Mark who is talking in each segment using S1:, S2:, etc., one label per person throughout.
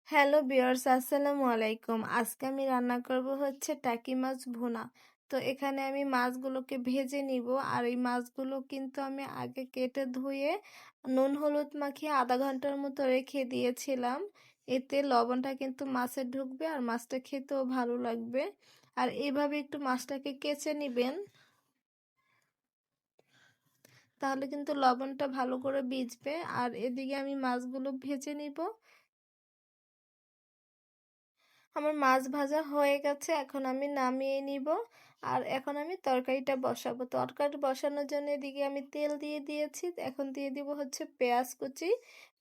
S1: Hello viewers, আসসালামু আলাইকুম। আজকে আমি রান্না করব হচ্ছে টাকি মাছ ভুনা। তো এখানে আমি মাছগুলোকে ভেজে নিব, আর এই মাছগুলো কিন্তু আমি আগে কেটে ধুয়ে নুন হলুদ মাখিয়ে আধা ঘন্টার মতো রেখে দিয়েছিলাম। এতে লবণটা কিন্তু মাছে ঢুকবে আর মাছটা খেতেও ভালো লাগবে। আর এইভাবে একটু মাছটাকে কেচে নিবেন, তাহলে কিন্তু লবণটা ভালো করে ভিজবে। আর এদিকে আমি মাছগুলো ভেজে নিব। আমার মাছ ভাজা হয়ে গেছে, এখন আমি নামিয়ে নিব। আর এখন আমি তরকারিটা বসাবো। তরকারি বসানোর জন্য এদিকে আমি তেল দিয়ে দিয়েছি, এখন দিয়ে দিব হচ্ছে পেঁয়াজ কুচি।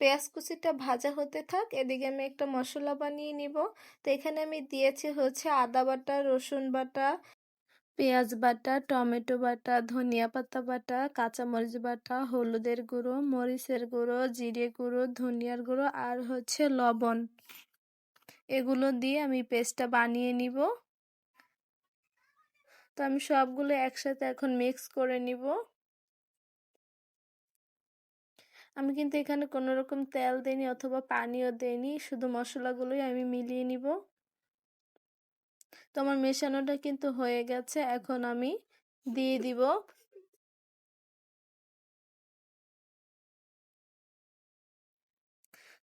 S1: পেঁয়াজ কুচিটা ভাজা হতে থাক, এদিকে আমি একটা মশলা বানিয়ে নিব। তো এখানে আমি দিয়েছি হচ্ছে আদা বাটা, রসুন বাটা, পেঁয়াজ বাটা, টমেটো বাটা, ধনিয়া পাতা বাটা, কাঁচামরিচ বাটা, হলুদের গুঁড়ো, মরিচের গুঁড়ো, জিরে গুঁড়ো, ধনিয়ার গুঁড়ো আর হচ্ছে লবণ। এগুলো দিয়ে আমি পেস্টটা বানিয়ে নিব। তো আমি সবগুলো একসাথে এখন মিক্স করে নিব। আমি কিন্তু এখানে কোনো রকম তেল দেইনি অথবা পানিও দেইনি, শুধু মশলাগুলোই আমি মিলিয়ে নিব। তো আমার মেশানোটা কিন্তু হয়ে গেছে, এখন আমি দিয়ে দিব।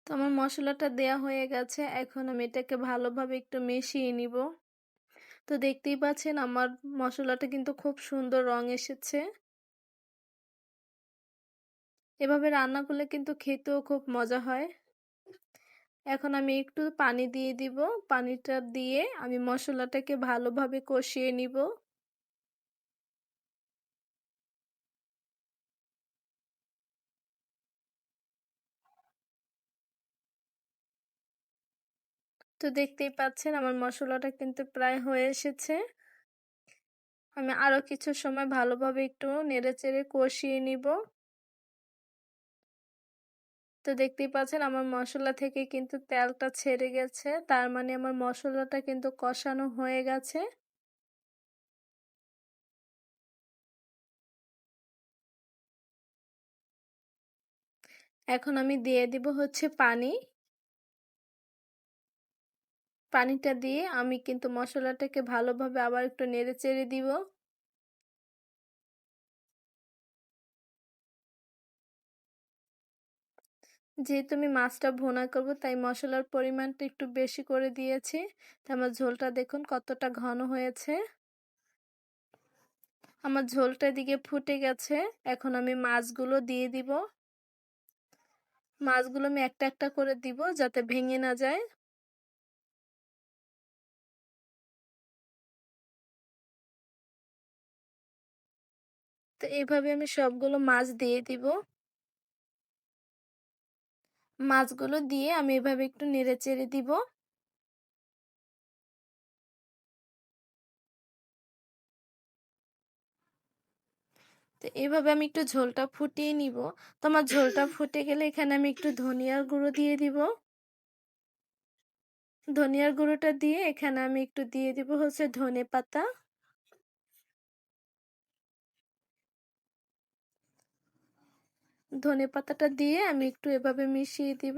S1: তো আমার মশলাটা দেয়া হয়ে গেছে, এখন আমি এটাকে ভালোভাবে একটু মিশিয়ে নিব। তো দেখতেই পাচ্ছেন আমার মশলাটা কিন্তু খুব সুন্দর রং এসেছে। এভাবে রান্না করলে কিন্তু খেতেও খুব মজা হয়। এখন আমি একটু পানি দিয়ে দিব। পানিটা দিয়ে আমি মশলাটাকে ভালোভাবে কষিয়ে নিব। তো দেখতেই পাচ্ছেন আমার মশলাটা কিন্তু প্রায় হয়ে এসেছে। আমি আরো কিছু সময় ভালোভাবে একটু নেড়েচেড়ে কষিয়ে নিব। তো দেখতেই পাচ্ছেন আমার মশলা থেকে কিন্তু তেলটা ছেড়ে গেছে, তার মানে আমার মশলাটা কিন্তু কষানো হয়ে গেছে। এখন আমি দিয়ে দিব হচ্ছে পানি। পানিটা দিয়ে আমি কিন্তু মশলাটাকে ভালোভাবে আবার একটু নেড়েচেড়ে দিব। যেহেতু আমি মাছটা ভুনা করব, তাই মশলার পরিমাণটা একটু বেশি করে দিয়েছি। তো আমার ঝোলটা দেখুন কতটা ঘন হয়েছে। আমার ঝোলটা এদিকে ফুটে গেছে, এখন আমি মাছগুলো দিয়ে দিব। মাছগুলো আমি একটা একটা করে দিব যাতে ভেঙে না যায়। তো এইভাবে আমি সবগুলো মাছ দিয়ে দিব। মাছগুলো দিয়ে আমি এভাবে একটু নেড়েচেড়ে দিব। তো এইভাবে আমি একটু ঝোলটা ফুটিয়ে নিব। তো আমার ঝোলটা ফুটে গেলে এখানে আমি একটু ধনিয়ার গুঁড়ো দিয়ে দিব। ধনিয়ার গুঁড়োটা দিয়ে এখানে আমি একটু দিয়ে দিব হচ্ছে ধনেপাতা। ধনেপাতাটা দিয়ে আমি একটু এভাবে মিশিয়ে দিব।